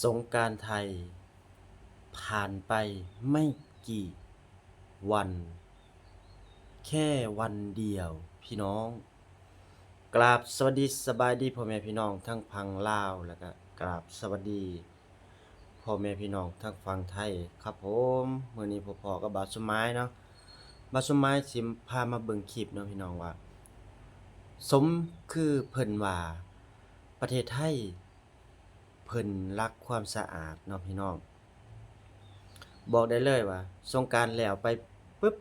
สงกรานต์ไทยผ่านไปไม่กี่วันแค่วันเดียวพี่น้องกราบสวัสดีสบายดีพ่อแม่พี่น้องทั้งพังลาวแล้วก็กราบสวัสดีพ่อแม่พี่น้องทั้งฝั่งไทยครับผมมื้อนี้พ่อๆกับบาวสุไม้เนาะบาวสุไม้สิพามาเบิ่งคลิปเนาะพี่น้องว่าสมคือเพิ่นว่าประเทศไทยเพิ่นรักความสะอาดเนาะพี่น้องบอกได้เลยว่าสงกรานต์แล้วไปปึ๊บ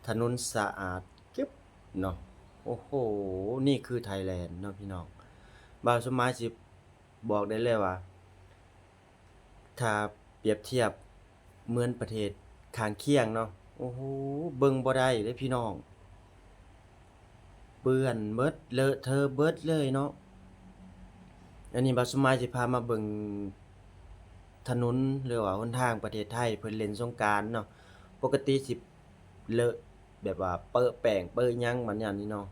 ถนนสะอาดจึ๊บเนาะโอ้โฮนี่คือไทยแลนด์เนาะพี่น้องบ่าวสมหมายสิบอกได้เลยว่าถ้าเปรียบเทียบเหมือนประเทศข้างเคียงเนาะโอ้โฮเบิ่งบ่ได้เด้อพี่น้องเปื้อนเบิดเลอะเทอะเบิดเลยเนาะอันนี้บ่าวสมหมายสิพามาเบิ่งถนนหรือว่าหนทางประเทศไทยเพิ่นเล่นสงกรานต์เนาะปกติสิเลอะแบบว่าเปอะแป้งเปอะหยังบัดยามนี้เนาะ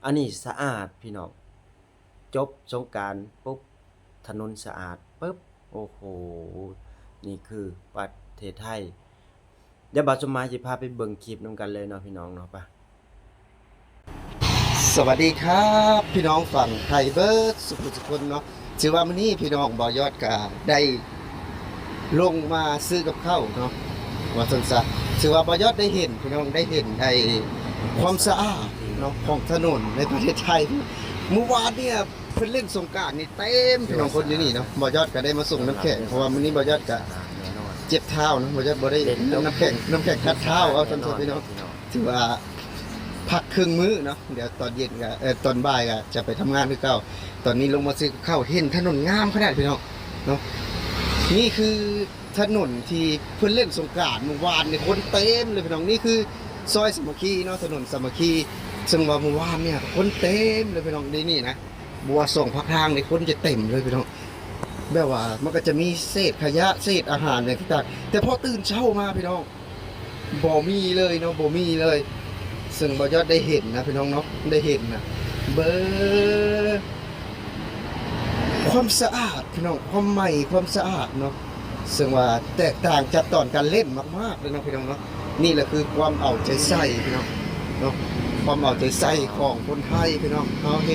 อันนี้สะอาดพี่น้องจบสงกรานต์ปุ๊บถนนสะอาดปึ๊บโอ้โฮนี่คือประเทศไทยเดี๋ยวบ่าวสมหมายสิพาไปเบิ่งคลิปนำกันเลยเนาะพี่น้องเนาะไปสวัสดีครับพี่น้องฝั่งไทยเบิร์ดสุขุมสุคนเนาะถือว่ามื้อนี้พี่น้องบ่ยอดกาได้ลงมาซื้อกับข้าวเนาะว่าซั่นซะถือว่าบ่ยอดได้เห็นพี่น้องได้เห็นความสะอาดเนาะของถนนในประเทศไทยเมื่อวานเนี่ยเพิ่นเล่นสงกรานต์นี่เต็มพี่น้องคนอยู่นี่เนาะบ่ยอดก็ได้มาส่งน้ำแข็งเพราะว่ามื้อนี้บ่ยอดก็แน่นอนเจ็บเท้าเนาะบ่ยอดบ่ได้น้ำแข็งคัดเท้าเอาซั่นซะพี่น้องถือว่าพักครึ่งมื้อเนาะเดี๋ยวตอนเย็นก็ตอนบ่ายก็จะไปทำงานคือเก่าตอนนี้ลงมาซื้อข้าวเห็นถนนงามขนาดพี่น้องเนาะนี่คือถนนที่เพิ่นเล่นสงกรานต์เมื่อวานนี่คนเต็มเลยพี่น้องนี่คือซอยสามัคคีเนาะถนนสามัคคีซึ่งว่าเมื่อวานเนี่ยคนเต็มเลยพี่น้องนี่นะบัวส่งพักทางนี่คนจะเต็มเลยพี่น้องแบบว่ามันก็จะมีเศษขยะเศษอาหารอย่างต่างๆแต่พอตื่นเช้ามาพี่น้องบ่มีเลยเนาะบ่มีเลยซึ่งบ่ยอดได้เห็นนะพี่น้องเนาะได้เห็นนะเบอร์ความสะอาดพี่น้องความใหม่ความสะอาดเนาะซึ่งว่าแตกต่างจากตอนการเล่นมากๆเลยนะพี่น้องเนาะนี่แหละคือความเอาใจใส่พี่น้องเนาะความเอาใจใส่ของคนไทยพี่น้องเขาเห็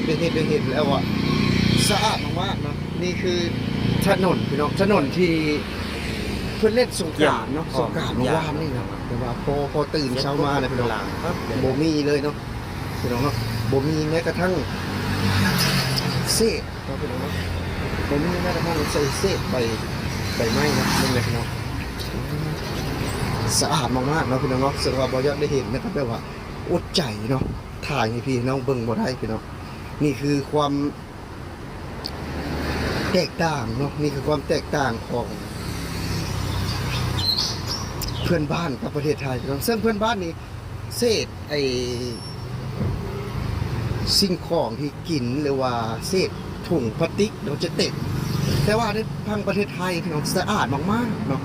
นแล้วว่าสะอาดมากๆเนาะนี่คือถนนพี่น้องถนนที่เพื่อนเล่นสงกรานต์เนาะสงกรานต์เมื่อวานนี่นะแต่ว่าพอตื่นเช้ามาเนี่ยพี่น้องโบมีเลยเนาะพี่น้องเนาะโบมีแม้กระทั่งเศษเนาะพี่น้องเนาะโบมีแม้กระทั่งใส่เศษใบไม้นะนี่เลยพี่น้องสะอาดมากๆเนาะพี่น้องเนาะซึ่งว่าบ่ยอดได้เห็นนะครับแบบว่าอดใจเนาะถ่ายให้พี่น้องเบิ่งบ่ได้พี่น้องนี่คือความแตกต่างเนาะนี่คือความแตกต่างของเพื่อนบ้านกับประเทศไทยพี่น้องซึ่งเพื่อนบ้านนี่เศษสิ่งของที่กินหรือว่าเศษถุงพลาสติกเราจะเต็มแต่ว่าในทางประเทศไทยพี่น้องสะอาดมากๆเนาะ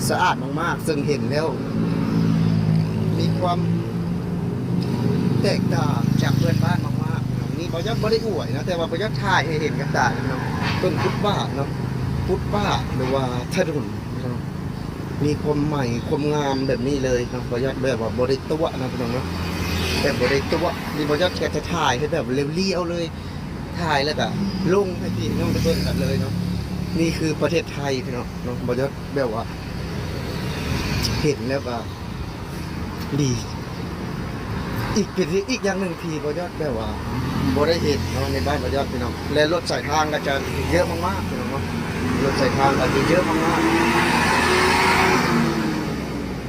สะอาดมากๆซึ่งเห็นแล้วมีความแตกต่างจากเพื่อนบ้านมากๆนี่บ่ยอดบ่ได้อวยนะแต่ว่าบ่ยอดถ่ายให้เห็นกับตาพี่น้องต้นฟุตบาทเนาะฟุตบาทหรือว่าถนนมีความใหม่ความงามแบบนี้เลยเนาะบ่ยอดแบบว่าบ่ได้ตัวนะพี่น้องเนาะแบบบ่ได้ตัวนี่บ่ยอดแค่จะถ่ายให้แบบเรียวๆเลยถ่ายแล้วก็ลงให้พี่น้องได้เบิ่งกันเลยเนาะนี่คือประเทศไทยพี่น้องเนาะบ่ยอดแบบว่าเห็นแล้วก็ดีอีกอย่างหนึ่งที่บ่ยอดแบบว่าบ่ได้เห็นเนาะในบ้านบ่ยอดพี่น้องและรถสายทางก็จะเยอะมากๆพี่น้องเนาะรถสายทางก็จะเยอะมากๆ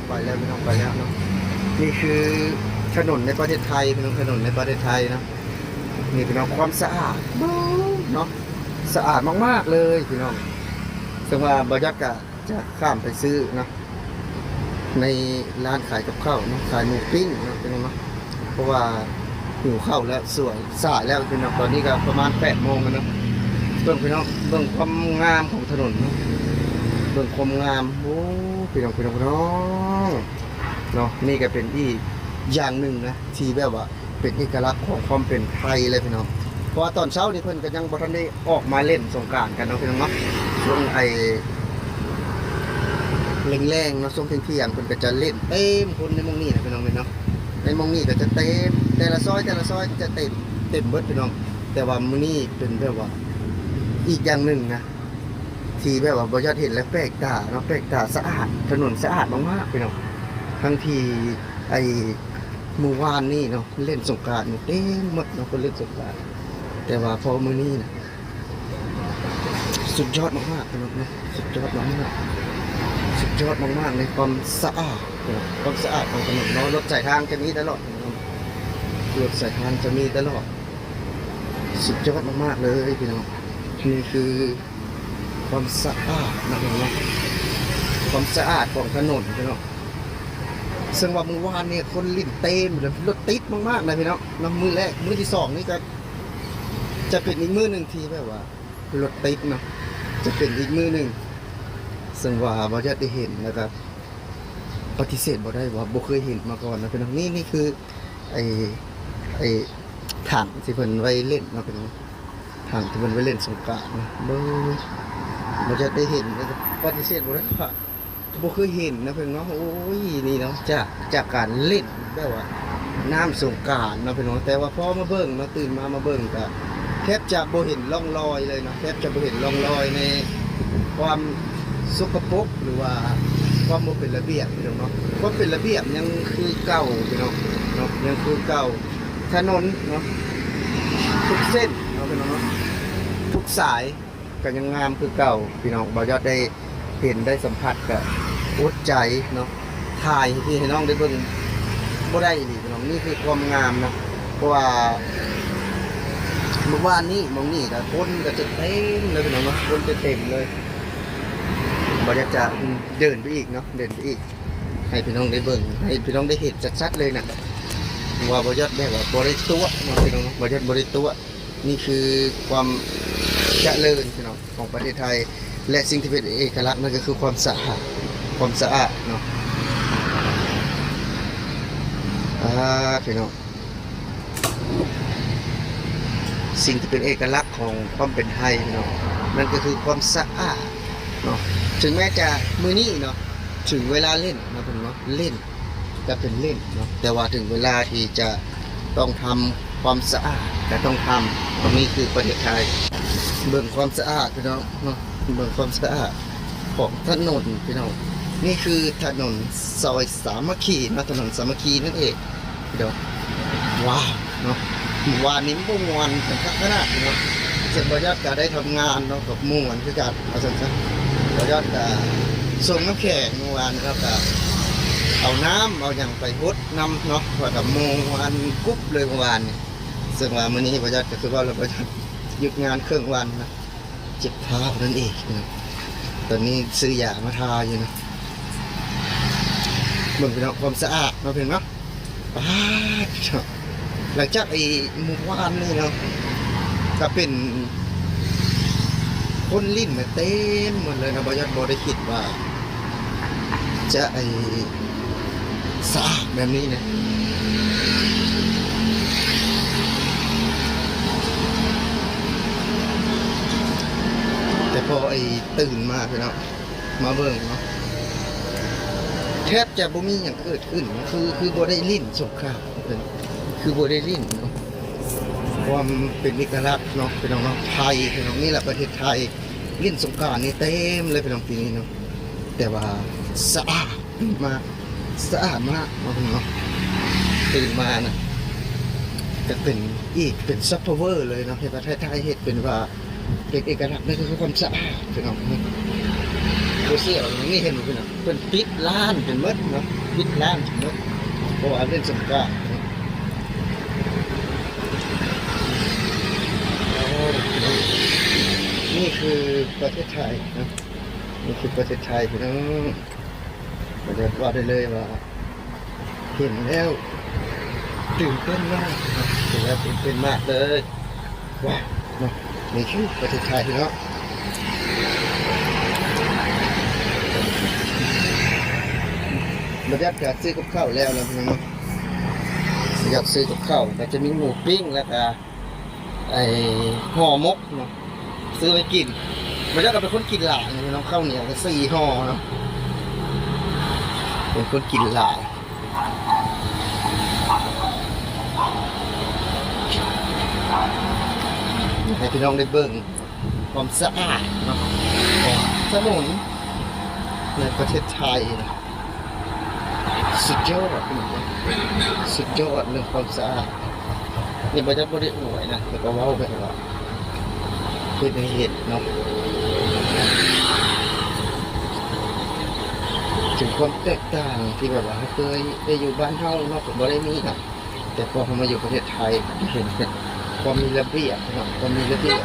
ไปแล้วพี่น้องไปแล้วเนาะนี่คือถนนในประเทศไทยพี่น้องถนนในประเทศไทยนะนี่พี่น้องความสะอาดเนาะสะอาดมากๆเลยพี่น้องซึ่งว่าบ่ยอดก็จะข้ามไปซื้อนะในร้านขายกับข้าวเนาะขายหมูปิ้งเนาะพี่น้องเนาะเพราะว่าหิวข้าวแล้วสวยสายแล้วพี่น้องตอนนี้ก็ประมาณ8 โมงแล้วเนาะเบิ่งพี่น้องเบิ่งความงามของถนนเบิ่งความงามโอ้พี่น้องเนาะนี่ก็เป็นอีกอย่างหนึ่งนะที่แบบว่าเป็นเอกลักษณ์ของความเป็นไทยเลยพี่น้อง ราะว่าตอนเช้านี่เพิ่นก็ยังบ่ทันได้ออกมาเล่นสงกรานต์กันเนาะพี่น้องเนาะช่วงแรงๆเนาะช่วงเที่ยงๆเพิ่นก็จะเล่นเต็มคนในหม้องนี้นะพี่น้องเนาะในหม้องนี้ก็จะเต็มแต่ละซอยจะเต็มเบิดพี่น้องแต่ว่ามื้อนี้เป็นแบบว่าอีกอย่างหนึ่งนะที่แบบว่าบ่ยอดเห็นและแปลกตาเนาะแปลกตาสะอาดถนนสะอาดมากๆพี่น้องทั้งที่เมื่อวานนี่เนาะเล่นสงกรานต์เต็มหมดเนาะคนเล่นสงกรานต์แต่ว่าพอมื้อนี้นะสุดยอดมากๆพี่น้องเนาะสุดยอดมากๆสุดยอดมากๆในความสะอาดเนาะความสะอาดของถนนเนาะรถสายทางจะมีตลอดรถสายทางจะมีตลอดสุดยอดมากๆเลยพี่น้องนี่คือความสะอาดนะพี่น้องความสะอาดของถนนพี่น้องซึ่งว่ามื้อวานเนี่ยคนลิ้นเต็มเลยรถติดมากๆนะพี่น้องน้ำมือแรกมือที่สองนี่จะเป็นอีกมือหนึ่งที่แบบว่ารถติดเนาะจะเป็นอีกมือหนึ่งซึ่งว่าบ่จะได้เห็นนะครับปฏิเสธบ่ได้ว่าบ่เคยเห็นมาก่อนนะพี่น้องนี่คือไอ้ถังที่เพิ่นไว้เล่นเนาะพี่น้องถังที่เพิ่นไว้เล่นสงกรานต์นะบ่จะได้เห็นนะครับปฏิเสธบ่ได้ว่าบ่เคยเห็นนะพี่น้องโอ้ยนี่เนาะจากการเล่นแบบว่าน้ำสงกรานต์เนาะพี่น้องแต่ว่าพอมาเบิ่งตื่นมาเบิ่งก็แทบจะบ่เห็นร่องรอยเลยเนาะแทบจะบ่เห็นร่องรอยในความสกปรกหรือว่าความบ่เป็นระเบียบพี่น้องเนาะความเป็นระเบียบยังคือเก่าพี่น้องเนาะยังคือเก่าถนนเนาะทุกเส้นเนาะพี่น้องเนาะทุกสายก็ยังงามคือเก่าพี่น้องบ่ยอดได้เห็นได้สัมผัสกับอดใจเนาะถ่ายที่ให้น้องได้เบิ่งบ่ได้นี่พี่น้องนี่คือความงามนะเพราะว่าเมื่อวานนี้มองนี่ก็คนก็จะเต็มเลยพี่น้องเนาะคนจะเต็มเลยบ่อยากจะเดินไปอีกเนาะเดินไปอีกให้พี่น้องได้เบิ่งให้พี่น้องได้เห็นชัดๆเลยนะว่าบ่ยอดแบบว่าบ่ได้ตัวเนาะพี่น้องบ่ยอดบ่ได้ตัวนี่คือความเจริญพี่น้องของประเทศไทยและสิ่งที่เป็นเอกลักษณ์นั่นก็คือความสะอาดเนาะพี่น้องสิ่งที่เป็นเอกลักษณ์ของความเป็นไทยเนาะนั่นก็คือความสะอาดเนาะถึงแม้จะมื้อนี้เนาะถึงเวลาเล่นนะพี่น้องเนาะเล่นก็เป็นเล่นเนาะแต่ว่าถึงเวลาที่จะต้องทำความสะอาดก็ต้องทำตรงนี้คือประเทศไทยเบิ่งความสะอาดพี่น้องเนาะเบิ่งความสะอาดของถนนพี่น้องนี่คือถนนซอยสามัคคีนะถนนสามัคคีนั่นเองเดี๋ยวว้าวเนาะวานนี้ม่วนเป็นขนาดเนาะเสร็จบริษัทก็ได้ทำงานเนาะกับม่วนคือการเอาสั้นๆบริษัทก็ส่งน้ำแข็งเมื่อวานครับก็เอาน้ำเอาอย่างไปฮดน้ำเนาะว่ากับม่วนกุ๊บเลยเมื่อวานเนี่ยซึ่งว่ามื้อนี้บริษัทก็คือว่าเราบริษัทหยุดงานครึ่งวันนะเจ็บเท้านั่นเองนะตอนนี้ซื้อยามาทาอยู่นะเบิ่งพี่น้องความสะอาดเราเห็นไหมหลังจากไอ้หมู่บ้านนี่เนาะก็เป็นคนลิ้นเต็มหมดเลยนะบริษัทบได้คิดว่าจะไอ้สะอาดแบบนี้นะแต่พอไอ้ตื่นมาพี่น้องมาเบิ่งเนาะแทบจะบ่มีอย่างเกิดขึ้นคือบ่ได้ลิ้นสงครามคือบ่ได้ลิ้นเนาะความเป็นเอกลักษณ์เนาะพี่น้องเนาะไทยพี่น้องนี่แหละประเทศไทยลิ้นสงกรานต์นี่เต็มเลยพี่น้องปีนี้เนาะแต่ว่าสะอาดมากสะอาดมากเนาะพี่น้องเนาะตื่นมานะจะเป็นอีกเป็นซัพพลายเวอร์เลยเนาะประเทศไทยเฮ็ดเป็นว่าเป็นเอกลักษณ์นั่นคือความสะอาดพี่น้องดูเสื้ออย่างนี้เห็นไหมพี่น้องเป็นปิดร้านเป็นมดเนาะปิดร้านเป็นมดเพราะว่าเล่นสงกรานต์นี่คือประเทศไทยนะนี่คือประเทศไทยพี่น้องเราจะว่าได้เลยว่าเห็นแล้วตื่นเต้นมากเห็นแล้วตื่นเต้นมากเลยว้าวนี่คือประเทศไทยพี่น้องบรรยากาศซื้อกับข้าวแล้วนะพี่น้องอยากซื้อกับข้าวแต่จะมีหมูปิ้งแล้วก็ ไอ้ห่อมกเนาะซื้อไปกินมันจะเป็นคนกินหลายเนาะข้าวเหนียวก็4ห่อเนาะเป็นคนกินหลายให้พี่น้องได้เบิ่งความสะอาดเนาะของถนนในประเทศไทยนะสุดยอดสุดยอดเรื่องความสะอาดนี่บ่จะบ่ได้อวยนะแต่ก็เว้าไปว่าเป็นเหตุเนาะถึงความแตกต่างที่แบบว่าเคยได้อยู่บ้านเฮาเนาะก็บ่ได้มีนะแต่พอมาอยู่ประเทศไทยเห็นความมีระเบียบเนาะความมีระเบียบ